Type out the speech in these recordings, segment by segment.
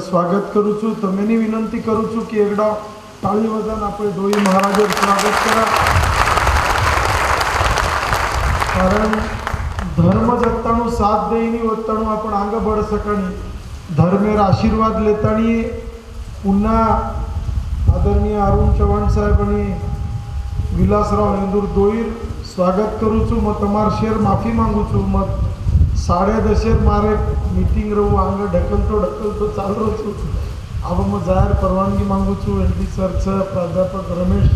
स्वागत करू छू। तमेनी विनंती करू छू कि एकदा ताळी वजन આપણે ડોઈ મહારાજર स्वागत करा। कारण धर्म जगतानु साथ देईनी वत्तानु आपण आंग बढ सकाणी धर्मेर आशीर्वाद लेतानी पुन्हा आदरणीय अरुण चव्हाण साहेब आणि विलासराव इंदूर दोईर स्वागत करू छू। मग तमार शेर माफी मागू छू। मग 10:30 मारे मीटिंग रहू आंग ढकलतो चालू छू। अब मैं जाहिर परवानगी मांगू छू एनटी सर प्राध्यापक रमेश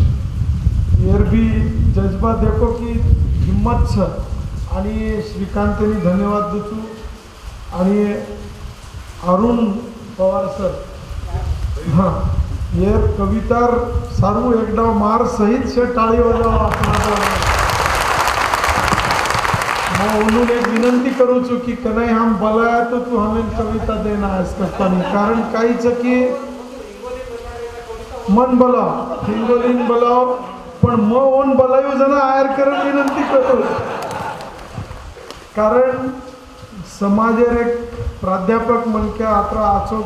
एर भी जज्बा देखो कि हिम्मत छ आणि श्रीकांतनी धन्यवाद दू छू। आणि अरुण पवार सर हाँ एर कवितार सारू एकदा मार सहित से टाळी वाजवा आपण मैं उन्होंने एक विनंती करू छू कि कनाई हम बलाया तो तू हमें कविता देना है इसका कारण काही की मन बलाव हिंगोलीन बलाव पण म ओन बलायू जना आयर कर विनंती करू। कारण समाजेर एक प्राध्यापक मन के आत्रा आचो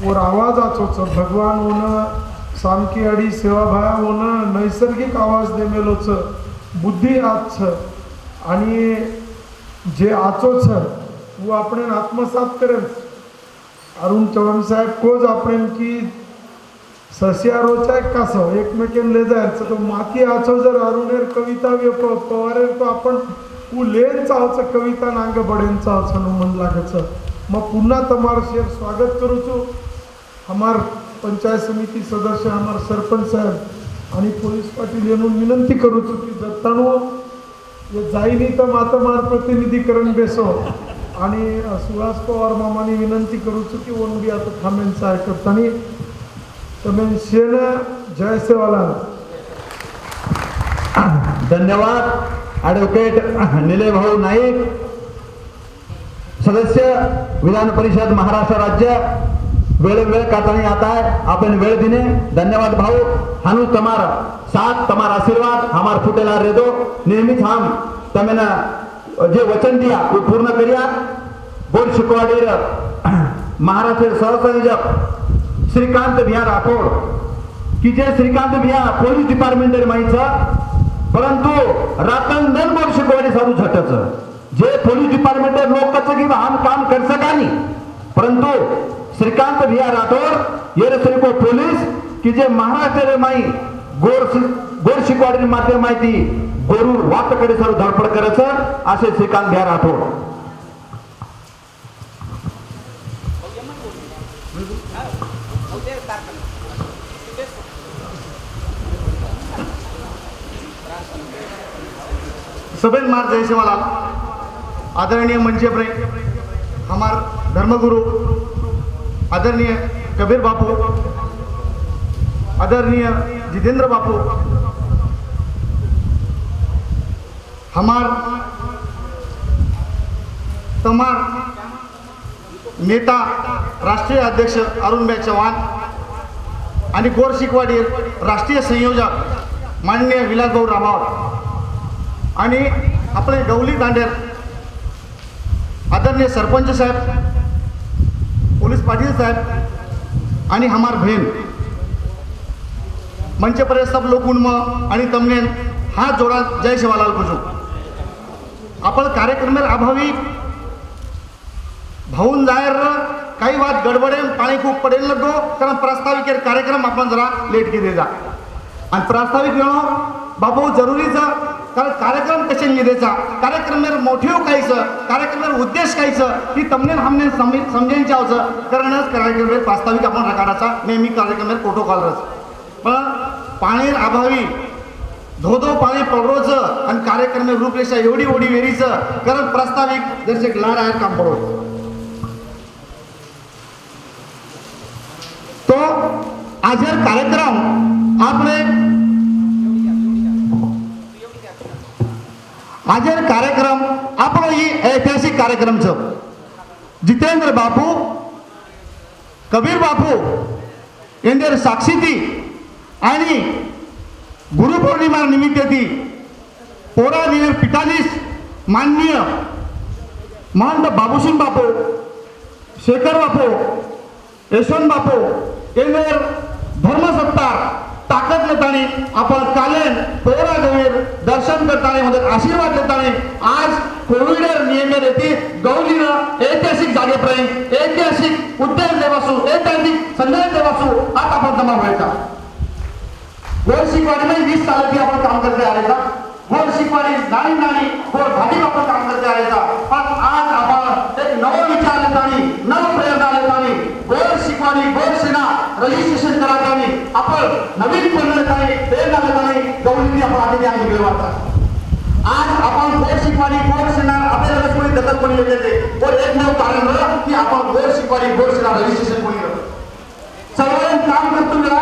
और आवाज आचोच भगवान होणं सामकी अडी सेवा भाया होणं नैसर्गिक आवाज देमेलोच बुद्धी आज छ आणि जे आचो छ वो आपण आत्मसात करेल। अरुण चव्हाण साहेब कोज आपण की सस्या रोचा एक कासो एकमेकेन ले जायचं तो माती आचो जर अरुणेर कविता पवारेर तो आपण उ लेन चावचं कविता नांग बडेन चावचं मन लागच। मग पुन्हा तमार शेर स्वागत करू छू। हमार पंचायत समिति सदस्य हमार सरपंच साहेब आणि पोलीस पाटील येऊन विनंती करू छू की जत्ताणू ये जाईनी तर माता मार प्रतिनिधीकरण बेसो आणि सुहास पवार मामानी विनंती करू छू की वनबी आता थांबेंचा आहे करतानी तमेन शेन जय सेवालाल। धन्यवाद ॲडव्होकेट निलय भाऊ नाईक सदस्य विधान परिषद महाराष्ट्र राज्य वेळ काटणी आता है अपन वेळ दिने धन्यवाद भाऊ हानु तमार साथ तमार आशीर्वाद हमार फुटेला रे दो नेहमीच हम तमेना जे वचन दिया वो पूर्ण करिया। बोल शिकवाडीर महाराष्ट्र सहसंयोजक श्रीकांत भिया राठोड की जे श्रीकांत भिया पोलीस डिपार्टमेंट माहिती परंतु रातन बोल शिकवाडी सारू झटच जे पोलीस डिपार्टमेंट लोक की हम काम कर सका नहीं परंतु श्रीकांत भिया राठोड ये को पोलीस की जे महाराष्ट्र माई गोर शिकवाडी माध्यम माहिती गोरू वाटकडे सारू धडपड करायचं असे श्रीकांत भिया राठोड। सभेन मार जय सेवालाल आदरणीय मंच पर हमार धर्मगुरु आदरणीय कबीर बापू आदरणीय जितेंद्र बापू हमार तमार नेता राष्ट्रीय अध्यक्ष अरुण भाई चव्हाण आणि गोर शिकवाडी राष्ट्रीय संयोजक माननीय विलासभाऊ रामावत आणि आपले गवली दांडेर आदरणीय सरपंच साहेब पोलीस पाटील साहेब आणि हमार बहन मंच पर सब लोग उन्म आणि तमने हाथ जोड़ा जय सेवालाल पूजू। आपण कार्यक्रमेर अभावी भाऊन जायर काही बात गडबडे पाणी खूप पडेल लगो कारण प्रास्ताविक कार्यक्रम आपण जरा लेट केले जा आणि प्रास्ताविक वेळो बाबू जरुरीच कारण कार्यक्रम कसे निदेचा कार्यक्रमेर मोठेव काहीच कार्यक्रमेर उद्देश काहीच ही तमने हमने समजेन चावचं कारणच कार्यक्रमेर प्रास्ताविक आपण रकाडाचा नेहमी कार्यक्रमेर प्रोटोकॉल रच पण पाणीर अभावी धोधो पाणी पडरोच आणि कार्यक्रमेर रूपरेषा एवढी वेरीच कारण प्रास्ताविक जसे लाड आहे काम पडो तो आजर कार्यक्रम आपले आजर कार्यक्रम आपण ही ऐतिहासिक कार्यक्रम छ जितेंद्र बापू कबीर बापू यांचेर साक्षी ती आणि गुरुपौर्णिमा निमित्त ती पोरा दिलेर पितालीस माननीय महंत बाबूसिंग बापू शेखर बापू यशवंत बापू येणार धर्मसत्तार ताकद नेतानी आपण कालेन पोरा देवीर दर्शन करताना मदत आशीर्वाद देताना आज कोविड नियमेर येते गौलीनं ऐतिहासिक जागेपर्यंत ऐतिहासिक उद्यान देवासू ऐतिहासिक संग्रह देवासू आता आपण जमा व्हायचा गोर शिकवाडीमध्ये 20 सालाची आपण काम करते आले का गोर शिकवाडी नाणी गोर भाटी आपण काम करते आले का पण आज आपण एक नवं विचार लेतानी नव प्रेरणा लेतानी गोर शिकवाडी गोर सेना रजिस्ट्रेशन करातानी आपण नवीन पण लेतानी प्रेरणा लेतानी गौलीनी आपण आधी आम्ही गेलो आता आज आपण गोर शिकवाडी गोर सेना आपल्याला कोणी दत्तक पण येते और एकमेव कारण रहा की आपण गोर शिकवाडी गोर सेना रजिस्ट्रेशन कोणी सर्वजण काम करतो वेळा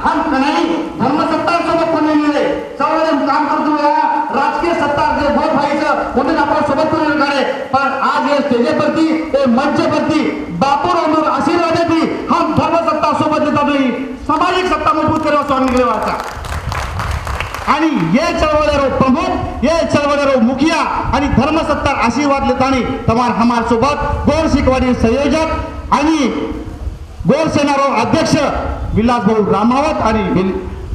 हम कनाई धर्मसत्तार सोबत कोणी मिळले सर्वजण काम करतो वेळा राजकीय सत्तार जे भोट व्हायचं म्हणून आपण सोबत कोणी गाडे पण आज ये स्टेजेवरती ते मंचवरती बापूर अंदूर आशीर्वाद देती हम धर्मसत्ता सोबत देता नाही सामाजिक सत्ता मजबूत करावा स्वामी निघलेवाचा आणि ये चळवळेरो प्रमुख ये चळवळेरो मुखिया आणि धर्मसत्तार आशीर्वाद लेतानी तमार हमार सोबत गोर शिकवाडी संयोजक आणि गोर सेनारो अध्यक्ष विलास भाऊ रामावत आणि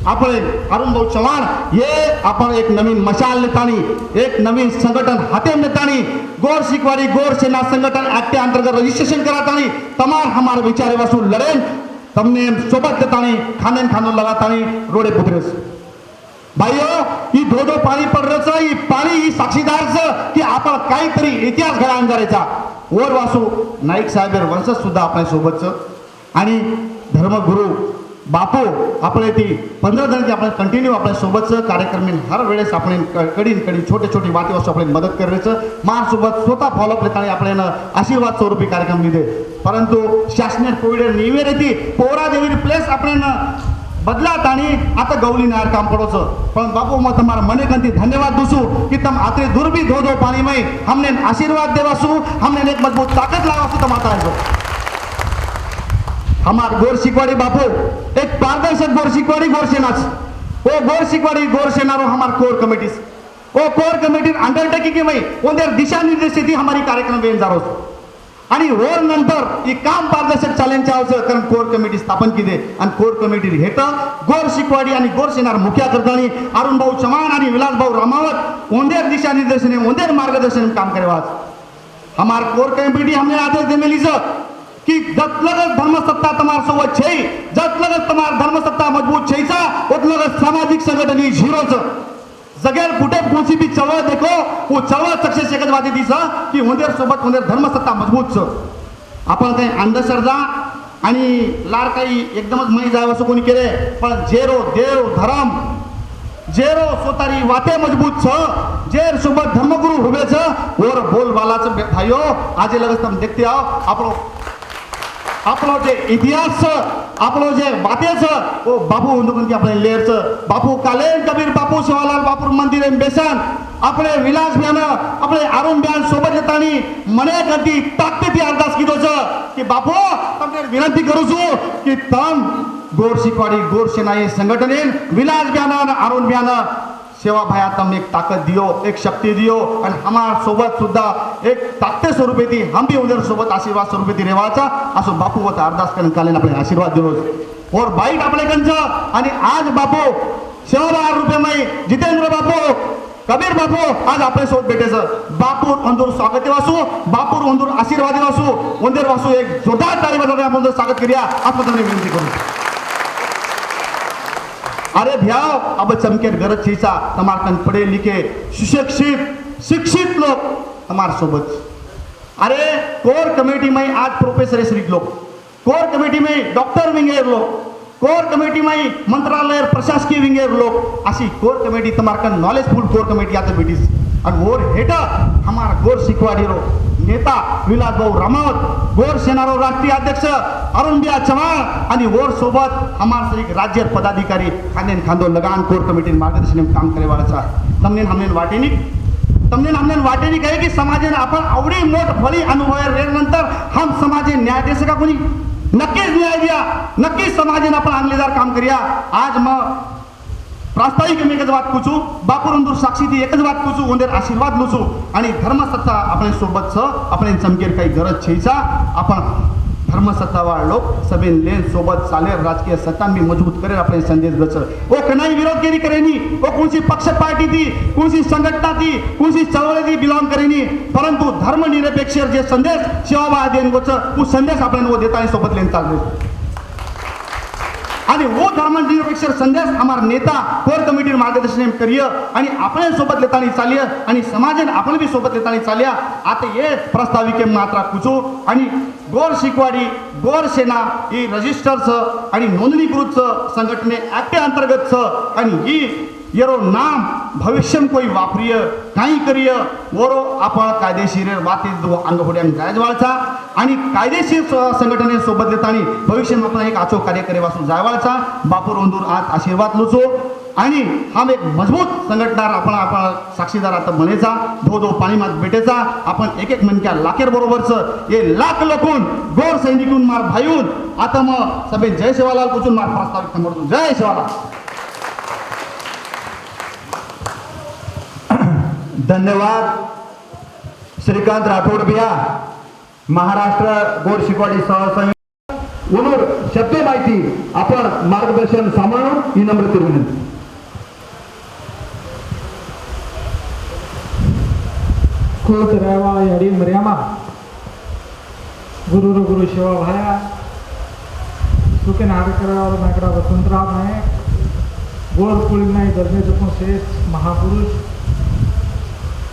आपण अरुण भाऊ चव्हाण ये आपण एक नवीन मशाल नेतानी एक नवीन संघटन हाते नेतानी गोर शिकवाडी गोर सेना संघटन ऍक्ट अंतर्गत रजिस्ट्रेशन करातानी तमार हमार विचारे वसूल लड़ेन तमने सोबत देतानी खानेन खानो लगातानी रोडे पुतरेस भाइयों ही धो पाणी पडरचं ही पाणी ही साक्षीदारचं की आपण काहीतरी इतिहास घडवून करायचा वर वासू नाईक साहेब वंशज सुद्धा आपल्या सोबतचं आणि धर्मगुरु बापू आपले ती 15 जणांची आपण कंटिन्यू आपल्या सोबतचं कार्यक्रम हर वेळेस आपण कडी छोटे छोटी वाटी वस्तू आपण मदत करायचं मार सोबत स्वतः फॉलोअप लेताना आपल्याला आशीर्वाद स्वरूपी कार्यक्रम दिले परंतु शासनाने कोविड निवेर येते पोरा देवी प्लेस आपण बदलात आणि आता गौली नार काम पडोचं पण बापू मग तुम्हारा मने कंती धन्यवाद दूसू कि तुम आते दूर भी धो पानी में हमने आशीर्वाद देवासू हमने एक मजबूत ताकत लगासू तुम आता है हमार गोर शिकवाड़ी बापू एक पारदर्शक गोर शिकवाड़ी गोर सेनाच वो गोर शिकवाड़ी गोर सेनारो हमार कोर कमिटीज वो कोर कमिटी अंडरटेकिंग की वही उनके दिशा निर्देश थी हमारी कार्यक्रम वेन जारोस आणि वर नंतर ही काम पारदर्शक चालेंच्या आवश्यक कारण कोर कमिटी स्थापन केली आणि कोर कमिटी हेत गोर शिकवाडी आणि गोर सेनार मुख्य करतानी अरुण भाऊ चव्हाण आणि विलास भाऊ रामावत उंदेर दिशा निर्देशन उंदेर मार्गदर्शन काम करेवाज हमार कोर कमिटी हमने आदेश दे मिली कि जत लगत धर्मसत्ता तमार सोबत छै जत लगत तमार धर्मसत्ता मजबूत छैचा उत लगत सामाजिक संघटन ही झिरोच जगेर कुठे कोणसी भी चळवळ देखो वो चळवळ सक्सेस एकच वादी दिस की उंदेर सोबत उंदेर धर्मसत्ता मजबूत आपण काही अंधश्रद्धा आणि लाड काही एकदमच मही जावं असं कोणी केले पण जेरो देव धर्म जेरो सोतारी वाते मजबूत छ जेर सोबत धर्मगुरु हुबे छ और बोलबालाच भाइयो आज लगत हम देखते आओ आपलो जे इतिहास आपलो जे वातेच ओ बापू उंदुकंती आपले लेरचं बापू कालेन कबीर बापू शिवालाल बापूर मंदिर बेसन आपले विलास ब्यान आपले अरुण ब्यान सोबत येतानी मने करती ताकती अरदास कीधोच की बापू तमने विनंती करू छु की तम गोर शिकवाडी गोर सेना हे संघटनेन विलास ब्यान अरुण ब्यान सेवा भाया तमने एक ताकत दियो एक शक्ति दियो आणि हमार सोबत सुद्धा एक ताकते स्वरूपे ती हम भी उधर सोबत आशीर्वाद स्वरूपे ती रेवाचा असो बापू व अरदास करून कालेन आपले आशीर्वाद दिलो और बाईट आपले कंच आणि आज बापू सेवा रुपये में जितेंद्र बापू कबीर बापू आज आपले सोबत भेटेचं बापूर अंदूर स्वागत वासू बापूर अंदूर आशीर्वाद वासू उंदेर वासू एक जोरदार ताली बजावून आपण स्वागत करूया आपण त्यांनी विनंती करू अरे भ्याव अब चमकेर गरज छीचा तमार कन पढ़े लिखे सुशिक्षित शिक्षित लोग हमारे सोबत अरे कोर कमेटी में आज प्रोफेसर श्री लोग कोर कमेटी में डॉक्टर विंगेर लोग कोर कमेटी में मंत्रालय प्रशासकीय विंगेर लोग अशी कोर कमेटी तमार कन नॉलेजफुल कोर कमेटी आता बेटीस आणि और हेटा हमारा गोर शिकवाडी रो नेता विलास भाऊ रामावत गोर सेनारो राष्ट्रीय अध्यक्ष अरुण बिया चव्हाण आणि और सोबत हमार सरी राज्य पदाधिकारी खानेन खांदो लगान कोर कमिटी मार्गदर्शन काम करे वाला तमने हमने वाटेनी कहे की समाजाने आपण आवडी मोठ फळी अनुभव नंतर हम समाजे न्याय दे सका कोणी नक्कीच न्याय द्या नक्कीच समाजाने आपण आणलेदार काम करूया आज मग प्रास्ताविक मी एकच बात पूछू बापूरंदूर साक्षी ती एकच बात पूछू उंदेर आशीर्वाद लुचू आणि धर्मसत्ता आपण सोबत आपण चमकेर काही गरज छेचा आपण धर्मसत्तावाळ लोक सभेन लेन सोबत चाले राजकीय सत्ता मी मजबूत करे अपने संदेश गच वो कनाई विरोध केरी करेनी वो कौन सी पक्ष पार्टी थी कौन सी संघटना थी कौन सी चळवळ थी बिलॉंग करेनी परंतु धर्मनिरपेक्ष जे संदेश सेवाभाव देन गोच वो संदेश आपण वो देता सोबत लेन चालले आणि वो धर्मनिरपेक्ष संदेश हमारा नेता कोर कमिटी मार्गदर्शन करिय आणि आपण सोबत लेतानी चालिय आणि समाजन आपण बी सोबत लेतानी चालिया आता ये प्रस्ताविके मात्रा कुचो आणि गोर शिकवाडी गोर सेना ही रजिस्टरच आणि नोंदणीकृत संघटने ऍक्ट अंतर्गत आणि ही येरो नाम भविष्य कोई वापरिय काही करिय वरो आपण कायदेशीर वाते अंगफोड्यान जायजवाळचा आणि कायदेशीर संघटने सोबत देतानी भविष्य आपण एक आचो कार्य करे वासू जायवाळचा बापूर ओंदूर आज आशीर्वाद लुचो आणि हा एक मजबूत संघटनार आपण साक्षीदार आता बनेचा धो पाणीमात भेटेचा आपण एक मनक्या लाखेर बरोबरच हे लाख लोकून गोर सैनिकून मार भाईऊन आता मग सभे जय सेवालाल कुचून मार प्रस्तावित समोर जय सेवालाल धन्यवाद श्रीकांत राठोड बिया महाराष्ट्र गोर शिकवाडी सहसंघ उनूर शब्द माहिती आपण मार्गदर्शन सांभाळून ही नम्र विनंती खुद रेवा याडी मर्यामा गुरु शिवा भाया सुके नागकरा और नागरा वसंतराव नायक गोर कुळी नाही दर्जे जपून श्रेष्ठ महापुरुष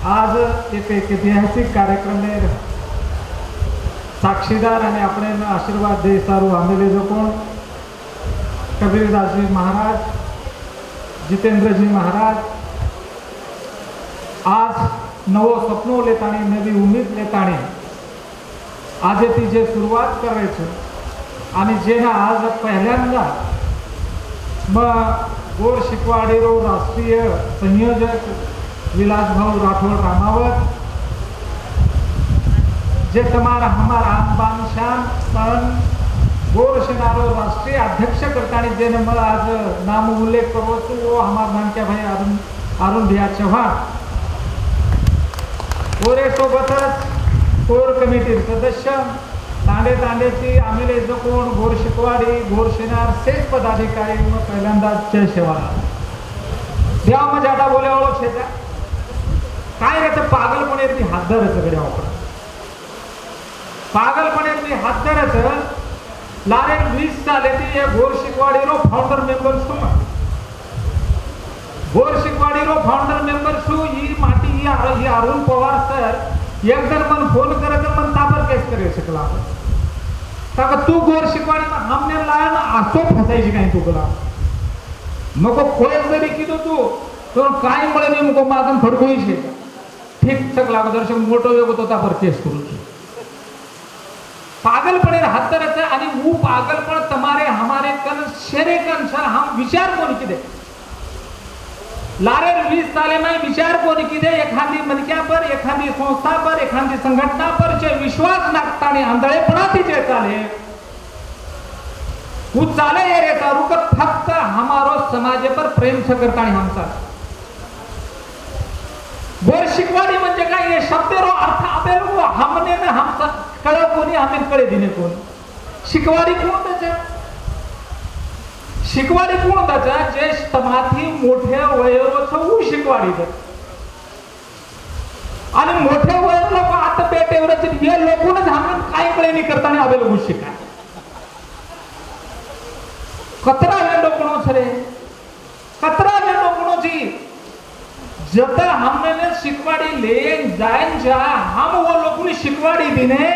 आज एक ऐतिहासिक कार्यक्रम में साक्षीदार आणि अपने आशीर्वाद दे सारू आमेले जो कोण कबीरदास जी महाराज जितेंद्र जी महाराज आज नवो सपनो लेतानी नवी उम्मीद लेतानी आज ती जे सुरुवात करायचं आणि जे आज पहिल्यांदा मग गोर शिकवाडीरो राष्ट्रीय संयोजक विलासभाऊ राठोड रामावत जे तुम्हारा हमारा आन बान शान सन गोर सेनारो राष्ट्रीय अध्यक्ष करतानी जे मला आज नाम उल्लेख करो तो वो हमार नानक्या भाई अरुण भैया चव्हाण ओरे सोबतच कोर कमिटी सदस्य तांडेची आम्ही जो कोण गोर शिकवाडी गोर सेनार सेठ पदाधिकारी मग पहिल्यांदा जय सेवाला देवा मग ज्यादा बोले ओळख शेता काय रे पागलपणे ती हातधरच गड्या वापर पागलपणे ती हातधरच लारे 20 साले ती गोर शिकवाडीरो फाउंडर मेंबर छु गोर शिकवाडीरो फाउंडर मेंबर छु ही माटी ही अरुण पवार सर एक जर मन फोन करत मन ताबर केस करे शकला का तू गोर शिकवाडी हमने लायन आसो फसायची काय तू कला नको कोय जरी किदो तू तो काय मळे नाही मको मागन फडकोई छे ठीक सकला दर्शक मोटो वेगो तो तापर केस करू पागलपणे हातरच आणि वो पागलपण तुम्हारे हमारे कन शेरे कन सर हम विचार कोण किदे लारे 20 साले में विचार कोण किदे एखादी मनक्या पर एखादी संस्था पर एखादी संघटना पर जे विश्वास नागताने आंधळेपणा तिचे चाले वो चाले ये रे तारुक फक्त हमारो समाज पर प्रेम से करताने हमसा गोर शिकवाडी म्हणजे काय हे शब्दरो अर्थ आपेलो हमने ने हमसा कळ कोणी आम्ही कळे दिने कोण शिकवाडी कोण त्याच्या शिकवाडी कोण त्याच्या जे समाधी मोठ्या वयोवृद्ध ऊ शिकवाडी आणि मोठ्या वयोवृद्ध लोक आता पेटेवरच हे लोकूनच आम्ही काय कळे नाही करताना आवेलो शिका कतरा वेंडो कोणो रे कतरा वेंडो कोणोची जब हमने ने शिकवाडी लेन जाइन जा हम वो लोगों ने शिकवाडी दिने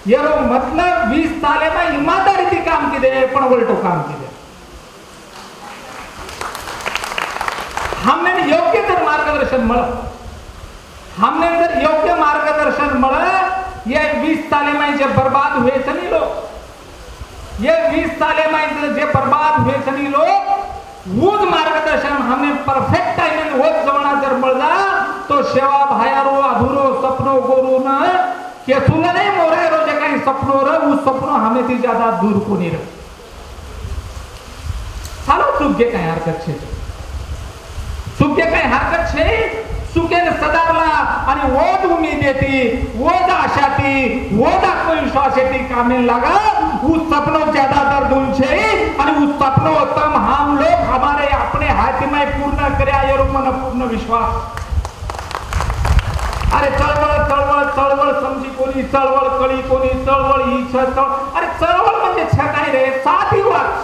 यारो मतलब 20 साले में ईमानदारी थी काम की दे पण उलटो काम की दे हमने योग्य तर मार्गदर्शन मळ हमने जर योग्य मार्गदर्शन मळ ये 20 साले में जे बर्बाद हुए सनी लोग ये 20 साले में जे बर्बाद हुए सनी लोग वो मार्गदर्शन हमने परफेक्ट टाइम में वो जवना जर मळला तो सेवा भायारो अधूरो सपनो गोरू न के तुला नहीं मोरे रो जे काही सपनो र वो सपनो हमें ती ज्यादा दूर कोनी र हालो सुगे काही हरकत छे सुगे काही हरकत छे सुगे ने सदारला आणि ओत उमेद येती, ओत आशा ती, ओत आत्मविश्वास येती कामे लगा। उस सपनों ज्यादा दर्द उनसे आणि उस सपनों तम हम लोग हमारे अपने हाथ में पूर्ण करे ये मन पूर्ण विश्वास। अरे चळवळ चळवळ चळवळ समजी कोणी चळवळ कळी कोणी चळवळ ही अरे चळवळ म्हणजे काय रे साधी वाच।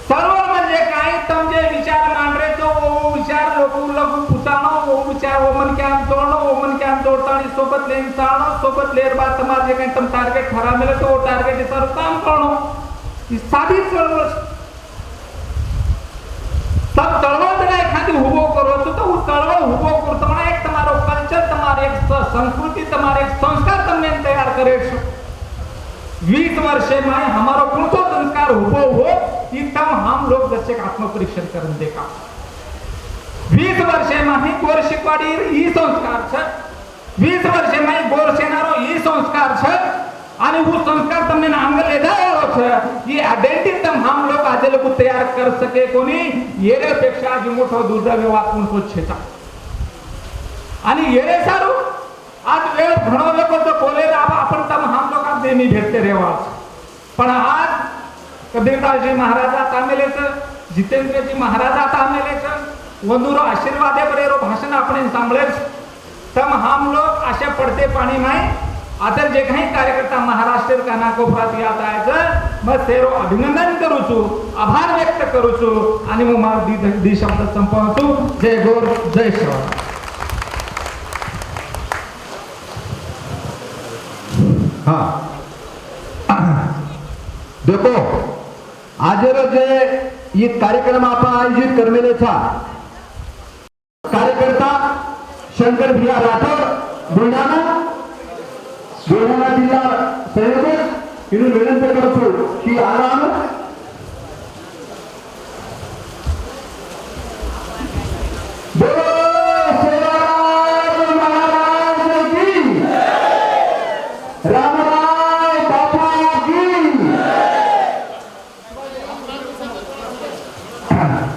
चळवळ म्हणजे काय तमजे विचार मांडरे तो वो विचार लोक लघु पुतानो वो विचार वो मन क्या तोड़नो वो मन क्या तोड़तानी सोबत लेन चाळनो सोबत लेर बात समाज के तम टार्गेट खरा मिले तो वो टार्गेट सर काम करणो ही साधी चळवळ। सब चळवळ तर एखादी उभो करो तो चळवळ उभो करतो म्हणा एक તમારો कल्चर તમારે એક संस्कृति તમારે एक संस्कार તમને तैयार करे छो। 20 वर्षे में हमारो कौन संस्कार उभो हो तम हम लोग दर्शक आत्मपरीक्षण करून देखा। 20 वर्षे में गोर शिकवाडी ही संस्कार छ, 20 वर्षे में गोर सेनारो ही संस्कार छ आणि वो संस्कार तमने नांग लेदा छ। ये आइडेंटिटी तम हम लोग आज लोग तैयार कर सके कोणी येरे पेक्षा जी मोठो दुर्दैव वाचून तो छेता आणि येरे सारू आज वेळ घणो लोक तो बोले आपण तम हम लोग आज नेहमी भेटते रेवाच पण आज कबीरदासजी महाराज आता मेलेच, जितेंद्रजी महाराज आता मेलेच, वंदुरो आशीर्वादे बरेरो भाषण आपण सांभळेच तम हम लोग अशा पडते पाणी माय आता जे काही कार्यकर्ता महाराष्ट्र कानाकोपरात यात आहेत मग तेरो अभिनंदन करू छु, आभार व्यक्त करू छु आणि मग माझा दी शब्द संपवतो। जय गोर जय शिवराय। हाँ देखो आज जे ये कार्यक्रम आपण आयोजित करमेले था कार्यकर्ता शंकर भैया राठोड बुलढाणा जिल्हा संयोजक इन्हें विनंती करतो की आराम बोलो सेवाराम महाराज की रामराय बापू की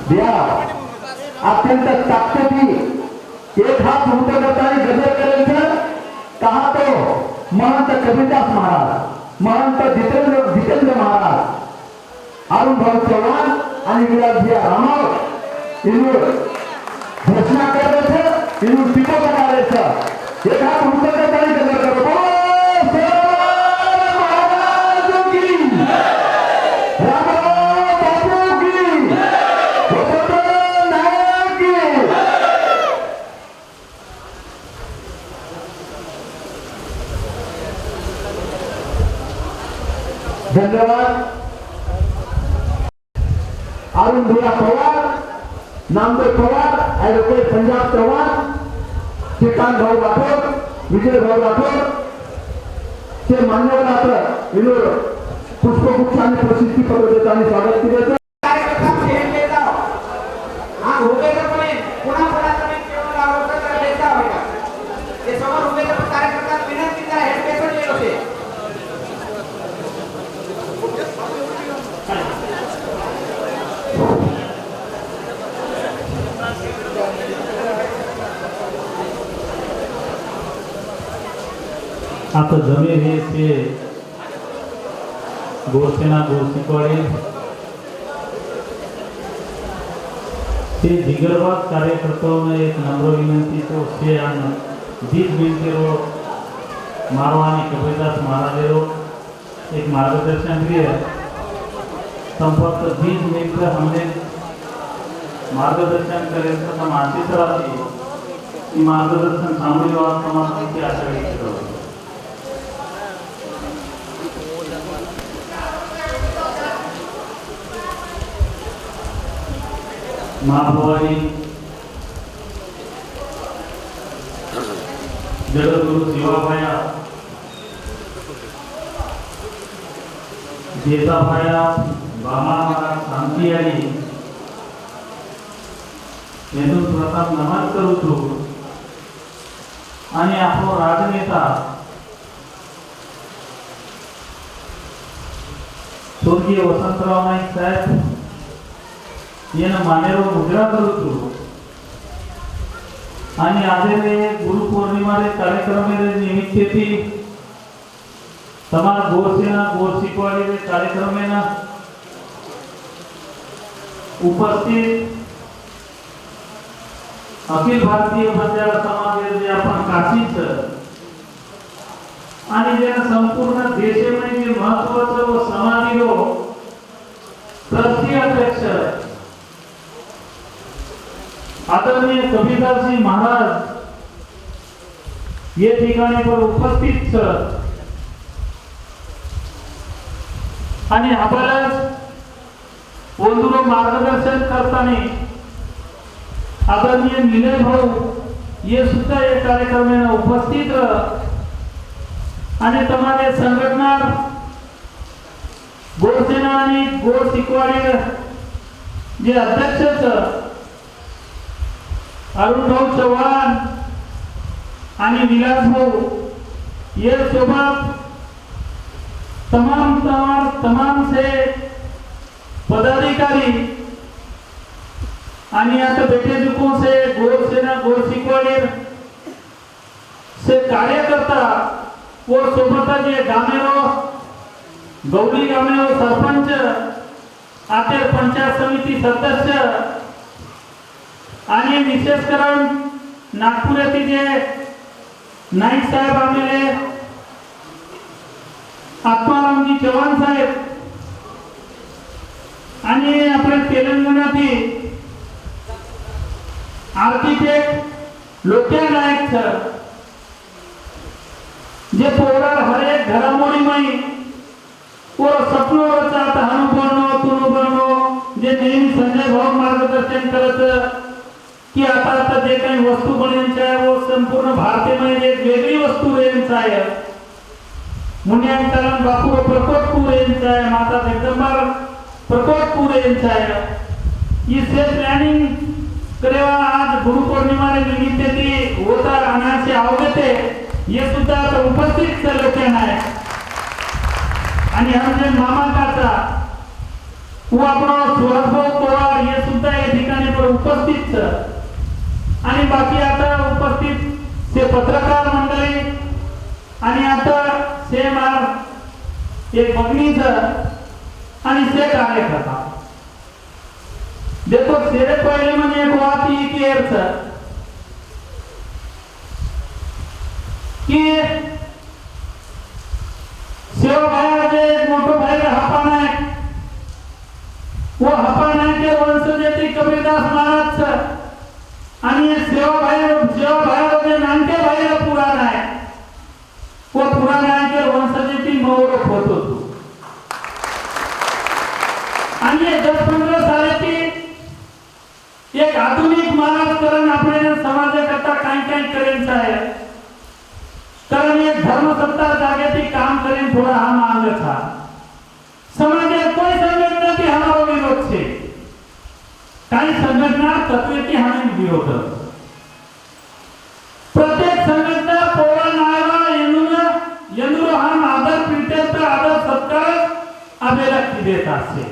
दिया अत्यंत ताकदी एक हात उंच करताना गजर करायचं कहा तो महंत कबीरदास महाराज, महंत जितेंद्र महाराज, अरुण भाऊ चव्हाण आणि विलासभैया रामाव इन्हों घोषणा कर रहे थे, इन्हों टीको बना रहे थे। एक हाथ उंच करताना गजर करो बोलो सेवाराम महाराज की, रामराव बापू की, वसंतराव नायक की। धन्यवाद। अरुण भैया पवार, नामदेव पवार, एडवोकेट पंजाब चव्हाण, श्रीकांत भाऊ राठोड, विजय भाऊ राठोड ते मान्यवर आता विनोद पुष्पगुच्छ आणि प्रसिद्धी पत्र देताना स्वागत केले। आता जमे हे ते गोरसेना गोरसिकवाडी ते दिगरबाद कार्यकर्ताओं में एक नम्र विनंती तो से बीच मिनटेरो मारवानी कबीरदास महाराजेरो एक मार्गदर्शन भी है। संपर्क 20 मिनट हमने मार्गदर्शन करें तो हम आशीष राखी मार्गदर्शन सामने वाला समाज की आशा व्यक्त करो। महाभवानी जगद्गुरु शिवाभाया जेठाभाया बामा शांती आणि येथून प्रथम नमन करू छु आणि आपलो राजनेता स्वर्गीय वसंतराव नाईक साहेब येना मानेरो मुजरा करू छु आणि आजरे गुरुपौर्णिमा रे कार्यक्रम रे निमित्ते थी તમારા ગોરસેના ગોર શીખવાડી રે કાર્યક્રમ ના ઉપસ્થિત अखिल भारतीय बंजारा समाज जे आपण काशीच आणि जे संपूर्ण देशामध्ये जे महत्त्वाचं व समाधीरो राष्ट्रीय अध्यक्ष आदरणीय कबीरदासजी महाराज ये ठिकाणी पर उपस्थित आणि आपल्याला बंधुरो मार्गदर्शन करताना आदरणीय निलय भाऊ ये सुद्धा या कार्यक्रमाला उपस्थित आणि તમારે संघटना गोरसेना आणि गोर शिकवाडी जे अध्यक्ष अरुण भाऊ चव्हाण आणि विलास भाऊ ये सोबत तमाम से पदाधिकारी आणि आता बेटे दुखों से गोर सेना गोर शिकवाडी से कार्यकर्ता वो सोबत जे गामेरो गौरी गामेरो सरपंच आते पंचायत समिती सदस्य आणि विशेष करून नागपूर येथील जे नाईक साहेब आलेले आत्मारामजी चव्हाण साहेब आणि आपल्या तेलंगणातील आर्किटेक्ट लोक्या नायक सर जे पोरार हर एक घडामोडी में वो सपनों रचाता हनु बनो तुनु बनो जे नेहमी संजय भाऊ मार्गदर्शन करत की आता जे काही वस्तू बनायची आहे वो संपूर्ण भारतामध्ये एक वेगळी वस्तू रेंच आहे मुनियांचरण बापू प्रकोटपूर रेंच आहे माता जगदंबा प्रकोटपूर रेंच आहे इसे प्लॅनिंग करेवा आज गुरु पौर्णिमा निमित्त ती होता अनासे आवडते ये सुद्धा आता उपस्थित लोकांना आहे आणि आमचे मामा काका वो आपण सुहासभाऊ पवार ये सुद्धा या ठिकाणी पर उपस्थित आणि बाकी आता उपस्थित से पत्रकार मंडळी आणि आता से मार एक भगनीच आणि से कार्यकर्ता देखो तेरे पहले मैंने एक बात ही क्लियर था कि सेवा भाई जे मोटो भाई हप्पा नायक वो हप्पा नायक के वंश जे कबीरदास महाराज आणि सेवा भाई जे नानके भाई पुराण आहे वो पुराण आहे के वंश जे मौर होतो आणि 10-15 सालाची एक आधुनिक महाराजकरण आपल्या समाजाकरता काय करेन आहे कारण एक धर्मसत्ता जागेती काम करेन थोड़ा हा मांग था समाजात कोई संघटना की हमारो विरोध छे काही संघटना तत्वेती हमें विरोध प्रत्येक संघटना पोरण आयवा यंदुरो हम आदर प्रीत्यर्थ आदर सत्कार आबेला की देता से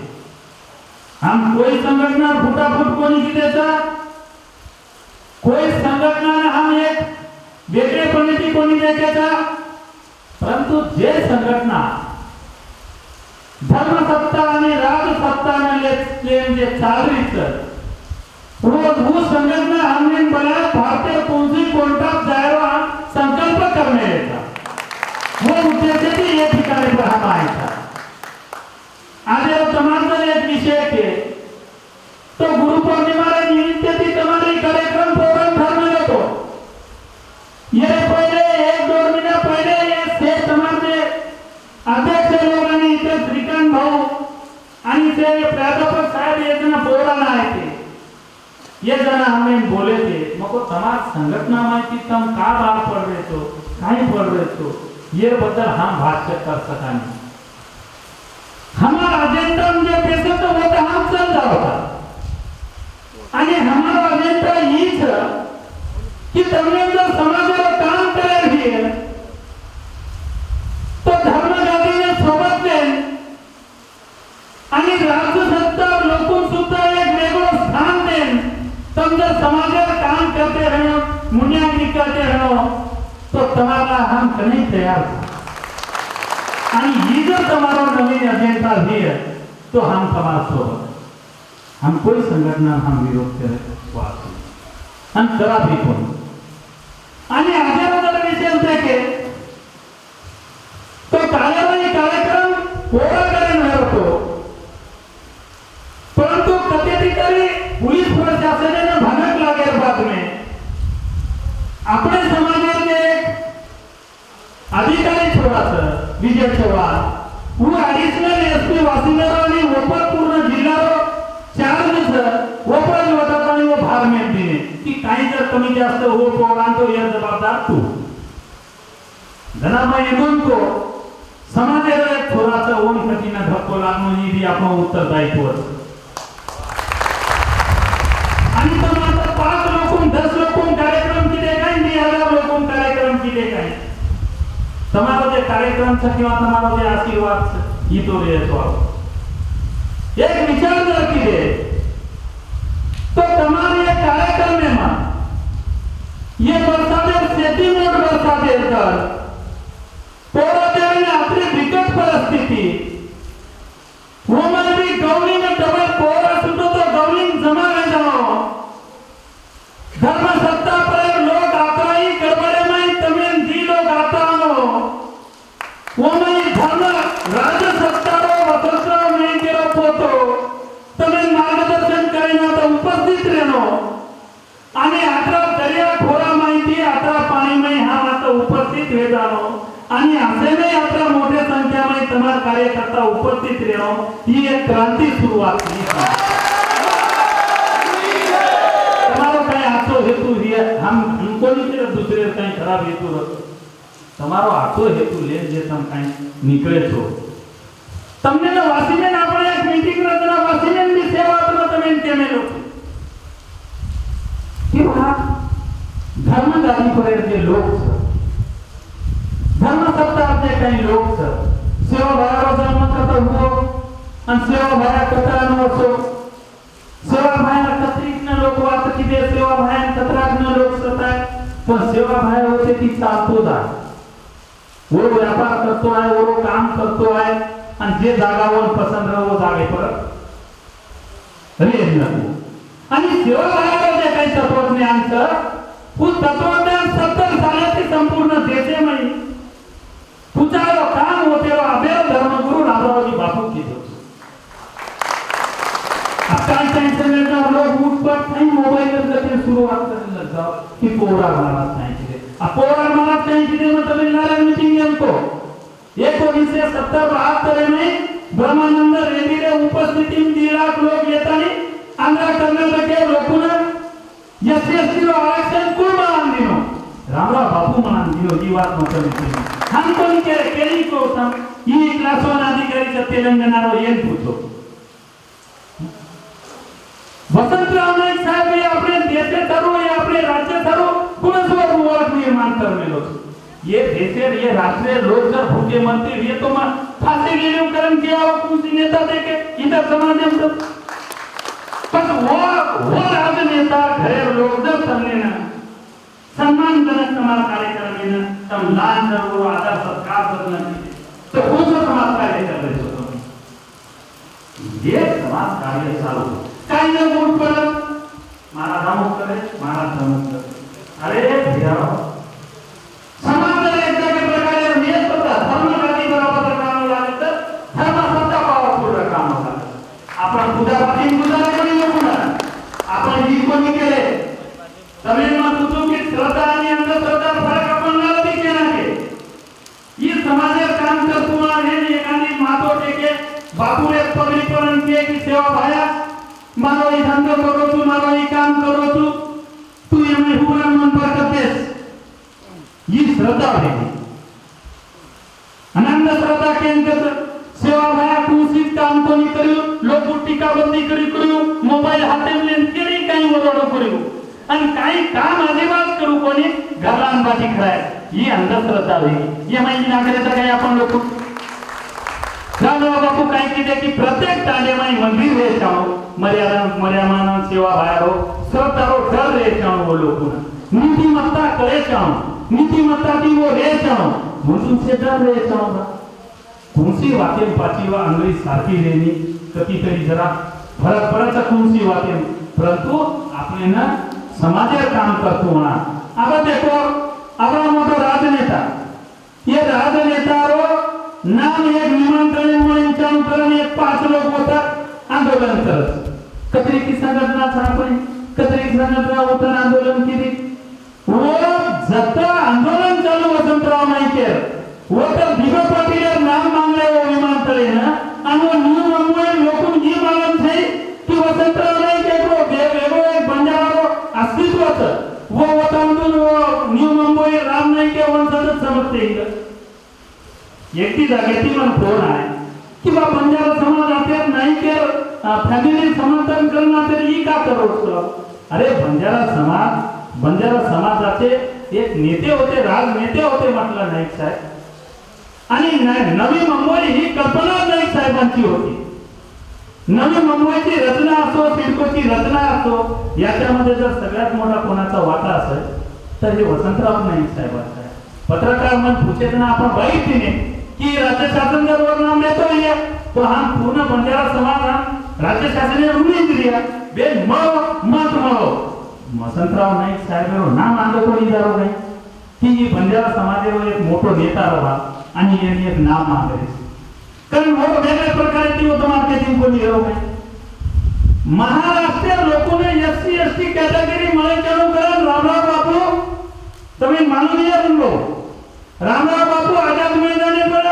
हम कोई संगठना फुटाफुट को नहीं देता कोई संगठना हम एक वेगळेपणे को नहीं देता परंतु जे संघटना धर्मसत्ता आणि राजसत्ता लेन जे चालरीच वो संगठना हमने बना भारतीय कौंसिल कोर्टात जायवा संकल्प करने देता वो उद्देश्य भी ये ठिकाणी पर हम आए था आज तमाम एक विषय के तो गुरु पौर्णिमा निमित्त थी तुम्हारी कार्यक्रम प्रोग्राम ठरवले तो ये पहले 1-2 महीना पहले ये से समाजचे अध्यक्ष लोकांनी इथे श्रीकांत भाऊ आणि ते प्राध्यापक साहेब ये जना बोलाना आहे ते ये जना हमें बोले थे मको समाज संघटना माहिती तुम का बाहर पड़ रहे तो काही पड़ रहे तो ये बद्दल हम भाष्य कर सकानी हमारा एजेंडा जो पैसे तो होता हम चल रहा होता आणि हमारा एजेंडा हीच की तुम्ही जर समाजाला काम करायचे तो धर्मजातीने सोबत देन आणि राज्य सत्ता लोकून सुद्धा एक वेगळं स्थान देन तर अंदर समाज काम करते रहो, मुनियागिरी करते रहो, तो तुम्हारा हम कहीं तैयार था। आणि ही जर तुम्हारा नवीन एजेंडा भी है तो हम समाज सोबत, हम कोई संगठना हम विरोध करे हम करा भी कोण आणि अगर विषय देखे तो कार्यक्रम पूरा करणे होतो, परंतु कधीतरी पोलीस प्रशासनाने भनक लागेल बाद में अपने समाज में एक अधिकारी छोडाचं विजय चव्हाण वो एडिशनल एसपी वासिंदर आणि ओपर पूर्ण जिल्हा चार्ज ओपर होतात आणि वो भार में दिने की काही जर कमी जास्त हो पोरान तो या जबाबदार तू धनाबाई येऊन तो समाजाला एक थोडासा ओन कठीण धक्को लागणं ही आपण उत्तरदायित्व आणि समाज 5 लोकून 10 लोकून कार्यक्रम केले काय 1000 लोकून कार्यक्रम केले काय તમારો જે કાર્યક્રમ છે किंवा તમારો જે આશીર્વાદ છે ઈ તો રહેતો એક વિચાર કરતી દે તો તમારે એક કાર્યક્રમમાં ये बरसाते शेती मोड बरसाते तर पोरादेवीने आपली बिकट परिस्थिती वो मैं भी गवली में डबल पोरा सुटो तो गवली जमा रह जाओ धर्म सत्ता पर लोग आता ही गड़बड़े में तमिल जी लोग आता हो वो मैं धर्म राज्य सत्ता रो वतंत्र में केरो पोतो तमिल मार्गदर्शन करेना तो उपस्थित रहनो आणि आता दर्या खोरा माहिती आता पाणी में हा आता उपस्थित वे जानो आणि असे में आता मोठ्या संख्यामध्ये तमार कार्यकर्ता उपस्थित रहनो ही एक क्रांती सुरुवात की તમારો કઈ આખો હેતુ છે हमको नहीं तेरे दूसरे कहीं खराब हेतु रखो તમારો આખો હેતુ લે જે તમ કઈ નીકળે છો તમને ને વાસીને આપણે એક મીટિંગ રચના વાસીને ની સેવા તો તમે કેમે લો किंवा धर्मदारी पर्यंत जे लोक धर्म सत्ताचे काही लोक सेवा भायावर जन्म करता हो आणि सेवा भाया कतरा नसो सेवा भाया कत्रिकने लोक वाट की दे सेवा भाया कतराकने लोक सताय पण सेवा भाया होते ती चालतो जा वो व्यापार करतो आहे वो काम करतो आहे आणि जे जागावर पसंत राहो जागे परत रेज नको आणि सेवा भायावर जे काही तत्वज्ञानचं वो तत्वज्ञान 70 सालाची संपूर्ण देशेमध्ये तुझा काम होते अभेर धर्मगुरु राजाजी बापू की आजकाल त्यांच्या लोक उठपट नाही मोबाईल वर सुरुवात करायला जाव की पोरा महाराज सांगितले पोरा महाराज सांगितले मग तमिळनाडू मीटिंग नेमको 1970-72 में ब्रह्मानंद रेड्डीने उपस्थिती 3 लाख लोक येतानी आंध्र कर्नाटक लोकून एससी आरक्षण कोण मान दिनो रामराव बापू मान दिनो ही बात मतलब हम कोणी केली को ही क्लास 1 अधिकारी तेलंगणा रो येन पूछो वसंतराव नाईक साहेब हे आपले देशे ठरो हे आपले राज्य ठरो कुणस्वर वर्ग निर्माण करलेलो ये देशे ये राष्ट्रीय लोक जर भूखे मंत्री ये तो मैं फांसी गिरव करण किया कुछ नेता देके इधर समाज में पण वो राजनेता घरे लोक जर समने ना सम्मानजनक समाज कार्यक्रम में तम लान जरूर आदर सत्कार करना तो कौन सा समाज कार्य कर रहे हो ये समाज कार्य चालू काही न गुण परत मारा धामक करे मारा धामक करे अरे भैया समाज एकदा के प्रकारे नियत होता धर्मवादी बरोबर काम लागत धर्म सत्ता पावरफुल काम लागत आपण पूजापाठी पूजा करू नको ना आपण ही कोणी केले तमिळ में तुझो की श्रद्धा आणि अंधश्रद्धा फरक आपण ना दिखे ना के ये समाज काम करतो आहे एकाने मातो टेके बापूरे पवित्रण के की सेवा भाया मारो ये धंधो करो तू मारो ये काम करो तू ये मैं पूरा मन पर करतेस ये श्रद्धा है अनंत श्रद्धा के अंदर सेवा भाया कुसित काम तो नहीं करियो लोग टीका बंदी करियो मोबाइल हाते में केरी काही वरोडो करियो आणि काही काम अजिबात करू कोणी घरांबाजी खराय ही अंधश्रद्धा आहे ये माहिती नागरिकता काय आपण लोक रामराव बापू काय किती की प्रत्येक तांडेमाई मंदिर रे चाओ मर्यादा सेवा भायारो सब तारो डर रे चाओ वो लोगों नीतिमत्ता करे चाओ नीतिमत्ता की वो रे चाओ म्हणून से डर रे चाओ कोणसी वाक्य पाचीवा अंग्रेजी सारखी लेनी कधीतरी जरा फरक पडायचा कोणसी वाक्य परंतु आपले ना समाजात काम करतो म्हणा आता देखो आपला मोठा राजनेता ये राजनेतारो नाम एक निमंत्रण म्हणून करून एक 5 लोक होतात आंदोलन करत कतरी की संघटना आपण कतरी संघटना होतं आंदोलन केली वो जत आंदोलन चालू वसंतराव नाही केलं वो तर दिगो पाटील नाम मागले वो विमानतळे ना आणि वो न्यू मुंबई लोकून जी मागत नाही की वसंतराव नाही केलो वेगवेगळो एक बंजारो अस्तित्वाचं वो वतनून वो न्यू मुंबई राम नाही के वंशज समजते एकटी जागेची मन फोन आहे किंवा बंजारा समाज आता नाही के फॅमिली समर्थन करणार तरी ही का करो अरे बंजारा समाजाचे एक नेते होते राजनेते होते म्हटलं नाईक साहेब आणि नवी मुंबई ही कल्पना नाईक साहेबांची होती नवी मुंबईची रचना असो सिडकोची रचना असो याच्यामध्ये जर सगळ्यात मोठा कोणाचा वाटा असेल तर हे वसंतराव नाईक साहेबांचा आहे पत्रकार मन पूछे ना आपण बघितले की राज्य शासन जर वर नाम लेतो है तो हम पूर्ण बंजारा समाज राज्य शासन ने रूल दिया बे मत मरो वसंतराव नाईक साहेब नाम आंदो कोणी जारो नाही की बंजारा समाजावर एक मोठो नेता रहा आणि यांनी एक नाम मागले कारण वो वेगळ्या प्रकारे ती होतं मार्केटिंग कोणी करू नाही महाराष्ट्र लोकोने एससी एसटी कैटेगरी મળે ચાલુ કરણ રામરાવ બાપુ તમે માનનીય બનો रामराव बापू आझाद मैदाने पर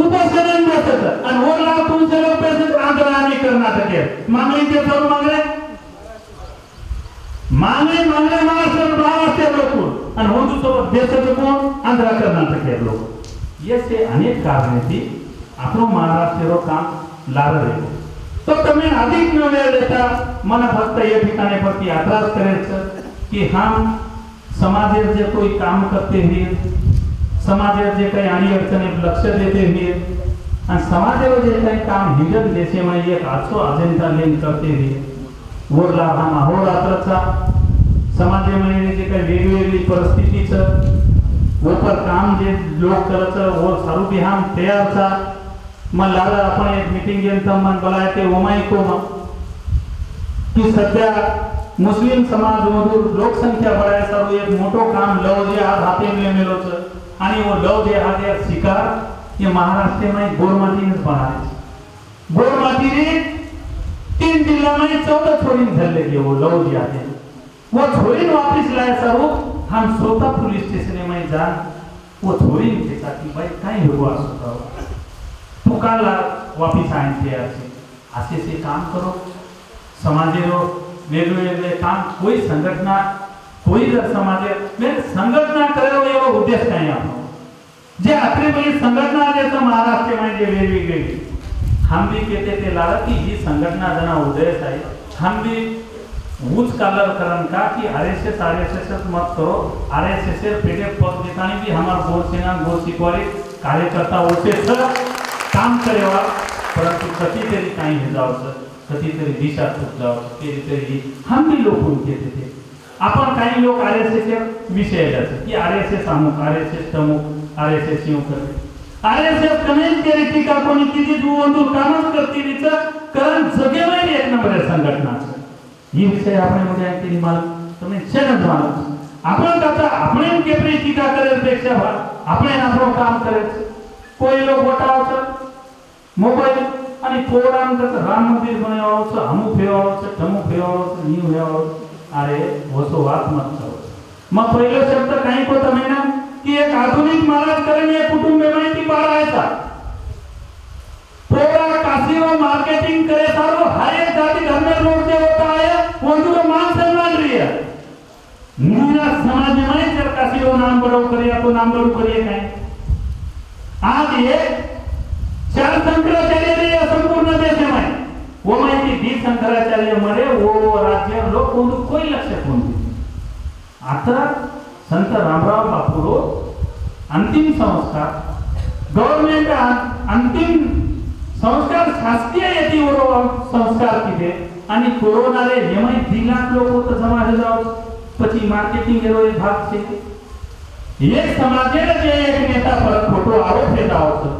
उपोषण बसत आणि वो लाख 200 रुपये आंदोलन कर्नाटक मागणी के सर्व मागणे महाराष्ट्र महाराष्ट्र लोक आणि हो सोबत देशाचे कोण आंध्र कर्नाटक लोक याचे अनेक कारणे थी આપણો મહારાષ્ટ્રનો કામ લાર રહ્યો તો તમે अधिक ન વેळ देता મને ફક્ત એ ठिकाणे પરથી આગ્રહ કરે છે कि हम समाजेर जे कोई काम करते हैं समाजेर जे काही आणि अडचणी लक्ष देते हैं आणि समाजेवर जे काही काम हिजन देशे में एक आजो अजेंडा लेन करते हैं वो लाभ हम अहोरात्रचा समाजेमध्ये जे काही वेगवेगळी परिस्थितीचं वो पर काम जे लोक करत वो सारू बिहान तयारचा मग लागला आपण एक मीटिंग घेऊन मन बोलाय ते ओमाई को की सध्या मुस्लिम समाज मधून लोकसंख्या बढ़ायसाठी एक मोठो काम लव जिहाद हाती मिळेलो आणि वो लव जिहाद या शिकार ये महाराष्ट्र में गोरमाटीने बनाए गोरमाटीने 3 जिल्हा में 14 छोरीन धरले के वो लव जिहाद वो छोरीन वापस लाए सारू हम सोता पुलिस स्टेशन में जा वो छोरीन के साथ भाई काय हुआ असतो पुकारला वापस आए थे ऐसे से काम करो समाजेरो वेगवेगळे काम कोई संघटना कोई जर समाजे में संघटना करेलो एवो उद्देश काय आपनो जे आखरी बली संघटना जैसा महाराष्ट्र में जे वेगवेगळे हम भी कहते थे लाला की ही संघटना जना उद्देश है हम भी उच्च कलर करन का कि आरएसएस मत करो आरएसएस पेटे पद दिखाने की हमार गोर सेना गोर सिक्वारी कार्यकर्ता होते सर काम करेवा परंतु कधी तरी काही हे जावचं कधीतरी दिशा चूक जावं कधीतरी हम भी लोग कहते थे आपण काही लोक आरएसएस विषय जाते की आरएसएस अमुक आरएसएस तमुक आरएसएस यूं करते आरएसएस कमेंट केली टीका कोणी किती दुवंदू कामच करते तिचं कारण जगेमध्ये एक नंबर आहे संघटनाचं ही विषय आपण मध्ये ऐकली मला तुम्ही शेणच मानत आपण करता आपण केपरी टीका करेपेक्षा आपण आपलं काम करायचं कोई लोक वटावचं मोबाईल आणि पोरांचं राम मंदिर बनावाचं अमुक फेवाचं तमुक फेवाचं न्यू फेवाचं अरे वसो वात मत करो मग पहिलं शब्द काही होता महिना की एक आधुनिक महाराज करेन एक कुटुंब माहिती बाळायचा पोरा काशी व मार्केटिंग करे सारो हर एक जाति धर्म लोग जे होता है वो जो मान सम्मान रही है नीरा समाज में जब काशी व नाम बड़ो करिया तो नाम बड़ो करिए काय आज ये चार शंकराचार्य रे संपूर्ण देश में वो माहिती दी शंकराचार्य मरे वो राज्य लोक कोई लक्ष कोण आता संत रामराव बापूरो अंतिम संस्कार गव्हर्नमेंट अंतिम संस्कार शासकीय येतीवर संस्कार किती आणि कोरोना रे એમાં 2 લાખ લોકો તો સમાજ જાવ પછી માર્કેટિંગ એનો એક ભાગ છે એક સમાજે જે એક નેતા પર ખોટો આરોપ લેતા હોતો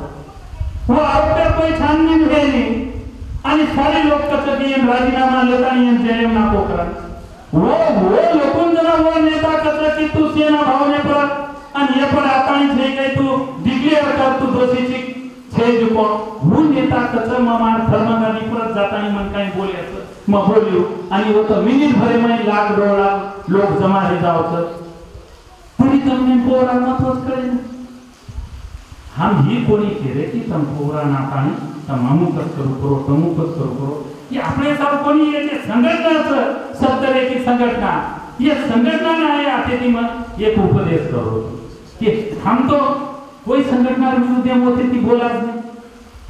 वो आरोप पर कोई छानबीन है नहीं आणि सारे लोक कसं की राजीनामा लेता आणि जेएम ना पोकरा वो लोकून जरा वो नेता कसं की तू सेना भावने पर आणि हे पण आता नाही काही तू डिक्लेअर कर तू दोषीची छे जुको वो नेता कसं ममा धर्मगादी परत जातानी मन काही बोलायचं मग बोलू आणि वो तो मिनिट भरे में लाख 2 लाख लोक जमा हे जावचं कोणी તમને પોરા મતવસ કરે हम ही कोणी केले की तम पोरा नातानी तम अमुकच करू करो ये आपले सब कोणी येते संघटनाचं शब्द रे की संघटना ये संघटना नाही आते ती मग एक उपदेश करो कि हम तो कोई संघटना विरुद्ध होते ती बोलाच नाही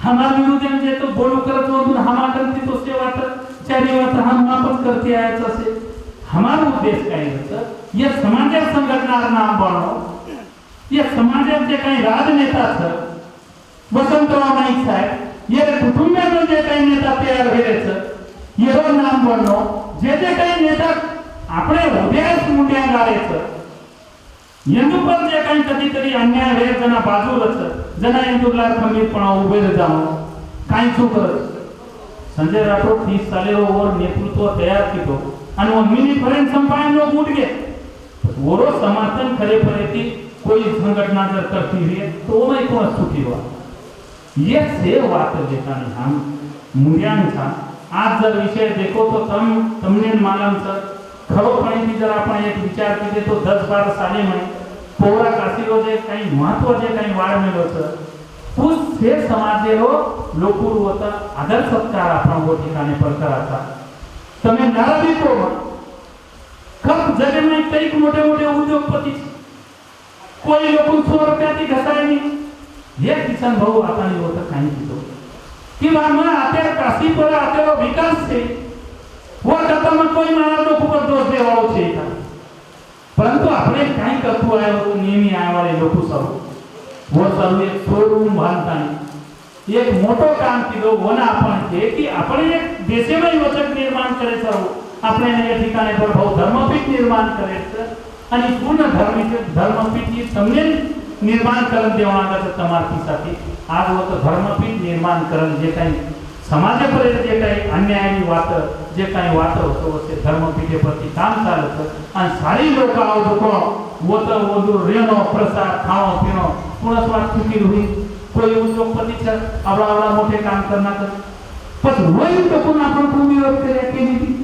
हमार विरुद्ध जे तो बोलू करत होतो हमार करते तो सेवा तर चारी वात हम वापस करते आयच असे हमारा उद्देश काय होतं ये समाज संघटना नाम बनव ये समाजात जे काही राजनेता असतात वसंतराव नाईक साहेब ये कुटुंबात जे काही नेता तयार व्हायचं येरो नाम बनलो जे काही नेता આપણે હૃદયસ મુંડ્યા ગાળેचं येंदुपर जे काही कधीतरी अन्याय व्हाय जना बाजूलाच जना येंदुरला खंबीरपणा उभे जाऊन काही चूक संजय राठोड 30 सालेवर नेतृत्व तयार केलो आणि मग मिनीपर्यंत संपायन लोक उठ गए वरो समर्थन करेपर्यंत कोई संगठना जर करती हुई तो मैं कौन सुखी हुआ ये से बात देता नहीं हम मूल्यांचा आज जर विषय देखो तो तमने मालूम सर खरोपणे जर आपण एक विचार केले तो 10-12 साले में पोरा काशीलो जे काही महत्व जे काही वाढ मिळलो सर उस से समाजेरो लोकूर होता आदर सत्कार आपण वो ठिकाणी पर कराचा તમે નારાબીકો कब जगे में कई मोठे मोठे उद्योगपती कोई लोक 100 रुपयाची घसाय नाही हे किसान भाऊ आता नाही होतं काही कितो किंवा मग आता काशी पर आता विकास છે वो करता मग कोई मानव लोक पर दोष देवाओ છે परंतु આપણે काही करतो आहे तो नेहमी आवाले लोक सब वो सब एक शोरूम बांधताना एक मोठो काम केलो वना आपण છે की आपण एक देशमय वचक निर्माण करे सर्व આપણે या ठिकाणी पर भाऊ धर्मपीठ निर्माण करायचं आणि पूर्ण धर्मपीठ ही समजेल निर्माण करून देवणाचं तमारतीसाठी आज होतं धर्मपीठ निर्माण करून जे काही समाजापर्यंत जे काही अन्यायाची वात जे काही वात होतो ते धर्मपीठेप्रती काम चालतं आणि सारी लोक आवडतो होतं वधू रेणो प्रसाद खाणो पिणो कोणाच वाट चुकी होईल कोई उद्योगपतीच्या आवडा मोठे काम करणार पण वही टकून आपण भूमीवर केली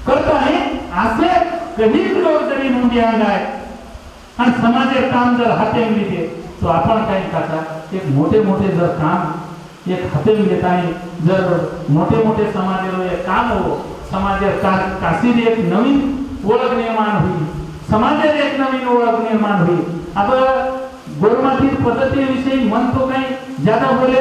करता है असे कधी लोक जरी नोंदी आणलाय आणि समाजे काम जर हाते मिळते तो आपण काही करता एक मोठे मोठे जर काम एक हाते मिळताना जर मोठे मोठे समाजेरो एक काम हो समाजे काशीर एक नवीन ओळख निर्माण होईल समाजात एक नवीन ओळख निर्माण होईल आपण गोरमातील पद्धतीविषयी म्हणतो काही ज्यादा बोले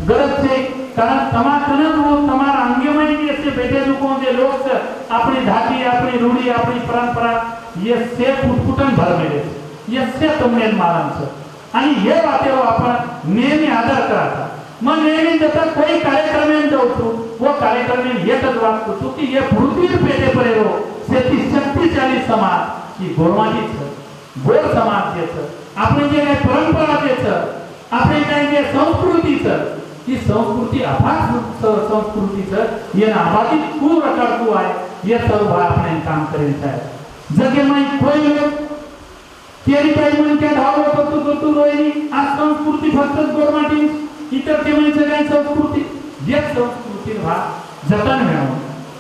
गरज છે कारण તમાકનત वो તમારા અંગેમાં જે છે બેઠે લોકો જે લોક છે આપણી ધાટી આપણી રૂઢી આપણી પરંપરા ये से फुटफुटन भरलेले ये से તમને માલમ છે आणि हे वातेरो आपण नेहमी आदर करायचा मग नेहमी जसं कोई कार्यक्रम जातो वो कार्यक्रम एकच वाटतो तो की ये पृथ्वी पेटे परेरो शेती शक्तिशाली समाज ही गोरमाटीच गोर समाज जे છે આપણે જે परंपरा जे છે આપણે काही जे संस्कृतीचं ही संस्कृती अफाट संस्कृतीचं ये आबादी पूर अटकतो आहे ये सर्व आपण काम करायचं आहे जगे में कोई लोग केरी काही मन के धाव करतो रोहिणी आज संस्कृती फक्त गोरमाटी इतर के म्हणजे काही संस्कृती जे संस्कृती भाग जतन मिळवून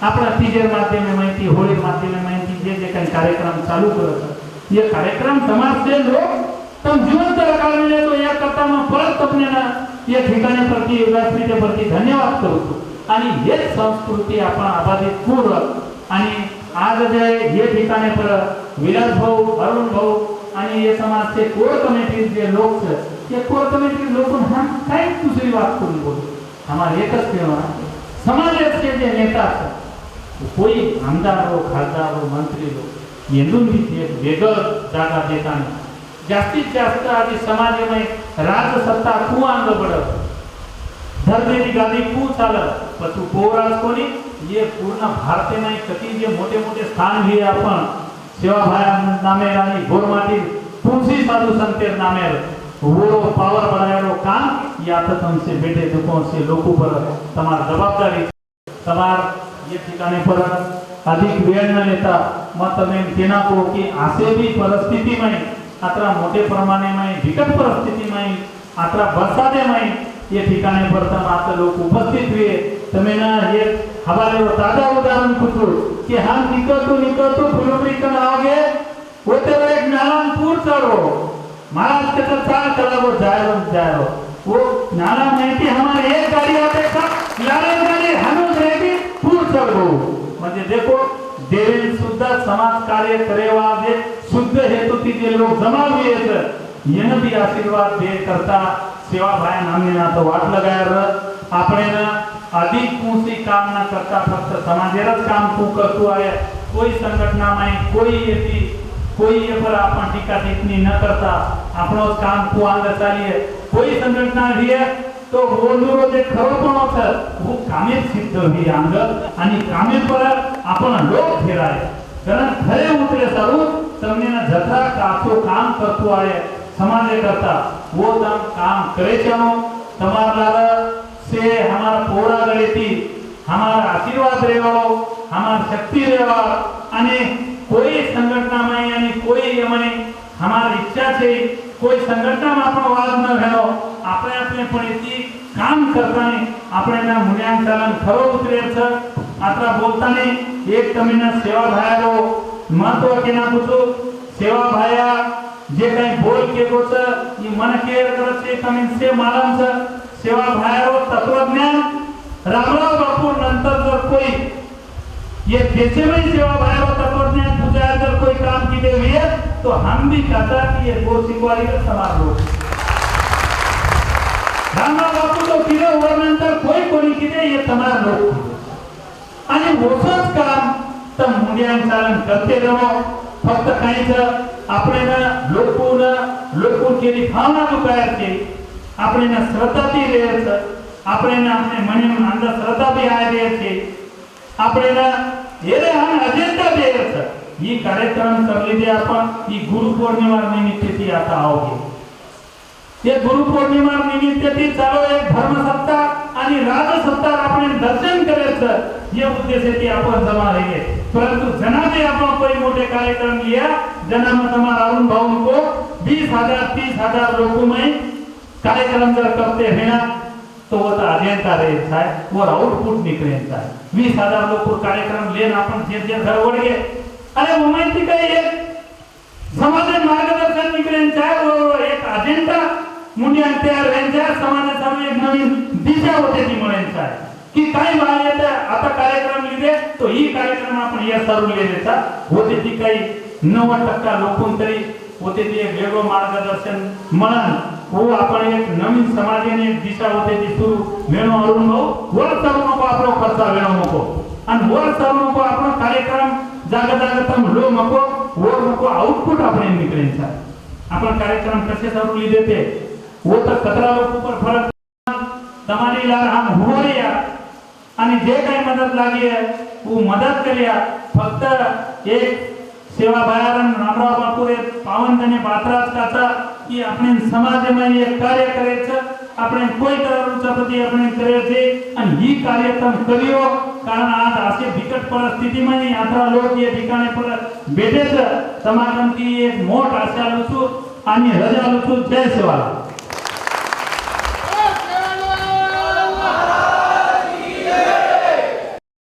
आपला तिजेर माध्यमे माहिती होळी माध्यमे माहिती जे जे काही कार्यक्रम चालू करत ये कार्यक्रम समाज से लोग तम जीवंत रखावे तो या करता मग परत अपनेना या ठिकाणी प्रति व्यासपीठे प्रति धन्यवाद करतो आणि हेच संस्कृती आपण आबादित पूर्ण आणि आज जे हे ठिकाणी पर विलास भाऊ अरुण भाऊ आणि हे समाजचे कोर कमिटी जे लोक ये कोर कमिटी लोक हम काही दुसरी बात करून बोलू हमारे एकच केवा समाजाचे जे नेता कोई आमदार हो खासदार हो मंत्री हो येंदून भी एक वेगळ जागा देताना जास्तीत जास्त आधी समाजामध्ये राजसत्ता कू अंग पडत धरलेली गादी कू चालत पतू पोराज कोणी ये पूर्ण भारतीय नाही कधी जे मोठे मोठे स्थान घे आपण सेवाभाया नामेर आणि गोरमाटी तुलसी साधु संतेर नामेर वो पावर बढ़ाएरो काम या तो तुमसे बेटे दुखों से लोगों पर तमार जवाबदारी तमार ये ठिकाने पर अधिक वेळ न लेता मत में तेना को कि आसे भी परिस्थिति में अतरा मोटे प्रमाणे में विकट परिस्थिति में अतरा बरसाते में ये ठिकाने पर तम आता लोग उपस्थित हुए तमें ना ये हमारे ताजा उदाहरण कुछ कि हम निकलतो फुलपरी कन आओगे वो तेरा एक नारायणपुर चढ़ो महाराज के तो चाल चला वो जाए वो नाना माहिती हमारे एक गाड़ी आते था लाल गाड़ी हनुज रेडी पूर चढ़ो म्हणजे देखो देवेन सुद्धा समाज कार्य करेवा जे शुद्ध हेतु जे लोग जमा हुए थे येन भी आशीर्वाद दे करता सेवा भाई नामने ना तो वाट लगायर આપણે ના अधिक ऊंची काम न करता फक्त समाजेरच काम तू करतो आहे कोई संघटना में कोई येती कोई ये पर आपण टीका टिप्पणी न करता આપણો काम को आंग चालिए कोई संघटना है तो बोलूरो जे खरोपण होत वो कामे सिद्ध होई आंग आणि कामे पर आपण लोक फेराय कारण खरे उतरे सारू તમને ના જથા કાચો काम करतो आहे समाजे करता वो तम काम करे छनो તમારા से हमारा पोरा गळेती हमारा आशीर्वाद रेवा हमारा शक्ति रेवा आणि कोई संघटना में यानी कोई यमने हमारी इच्छा से कोई संघटना में आपण वाद न भेलो આપણે આપણે પણ इति काम करताने આપણે ना मूल्यांकन खरो उतरेच आता बोलताने एक तमिना सेवा भायारो महत्व केना बुजो सेवा भाया जे काही बोल के गोच ई मन केअर करते तमिन से मालांच सेवा भायारो तत्वज्ञान रामराव बापू नंतर जर कोई ये कैसे में सेवा भायारो तत्वज्ञान पूजा अगर कोई काम की दे हुई है तो हम भी कहता कि ये गो सिंगवारी का समाज हो रामराव बापू तो किलो वर्णंतर कोई कोणी की दे ये तमार लोग आणि मोठच काम तर मूल्यांकन करते रहो फक्त काहीच આપણે ના લોકો કેની ભાવના દુકાય છે આપણે ના શ્રદ્ધાથી રહે છે આપણે ના આપણે મને અંદર શ્રદ્ધા भी आ રહે છે આપણે ના એરે हम अजेंडा दे છે ये कार्यक्रम कर लीजिए आपण ये गुरु पौर्णिमा निमित्त आता आओगे ये गुरु पौर्णिमा निमित्त चालो एक धर्म सत्ता आणि राज सत्ता आपण दर्शन करायचं ये उद्देश आहे आपण जमा रहिए परंतु जनाने आपण कोई मोठे कार्यक्रम लिया जना में तुम्हारा अरुण भाऊ को 20,000 30,000 लोगों में कार्यक्रम जर करते हैं ना तो वो तो अजेंडा रहता है वो आउटपुट निकलेता है 20,000 लोग को कार्यक्रम लेना अपन जे घर ओढ़ गए अरे वो माहिती काय एक समाज मार्गदर्शन निकलेता है वो एक अजेंडा मुंडियान तयार व्हायचा समाजासाठी एक नवीन दिशा होते ती मिळायचा आहे की काय व्हायचं आता कार्यक्रम लिहिले तो ही कार्यक्रम आपण या सर्व लेण्याचा होते ती काही 90% लोकून तरी होते ती एक वेगळं मार्गदर्शन म्हणून वो आपण एक नवीन समाजाने एक दिशा होते ती सुरू वेणू अरुण भाऊ वर चालू नको आपलो खर्चा वेणू नको आणि वर चालू नको आपण कार्यक्रम जागा जागा तम लो नको वर नको आउटपुट आपण निकलेचा आपण कार्यक्रम कसे चालू लिहिले ते वो तो कतरा लोग ऊपर फरक तमारी लार हम हो रिया आणि जे काही मदत लागी है वो मदत करिया फक्त एक सेवा भायारन रामराव बापूरे पावन तने बातराज काचा की अपने समाज में ये कार्य करायचं આપણે કોઈ તરફ પ્રતિ આપણે કરે છે અને ही કાર્યક્રમ કર્યો કારણ आज असे विकट परिस्थितीમાં यात्रा लोक ये ठिकाणी पर भेटे છે તમારાથી એક મોટ આશા લઉં છું आणि रजा लुचू जय सेवाला।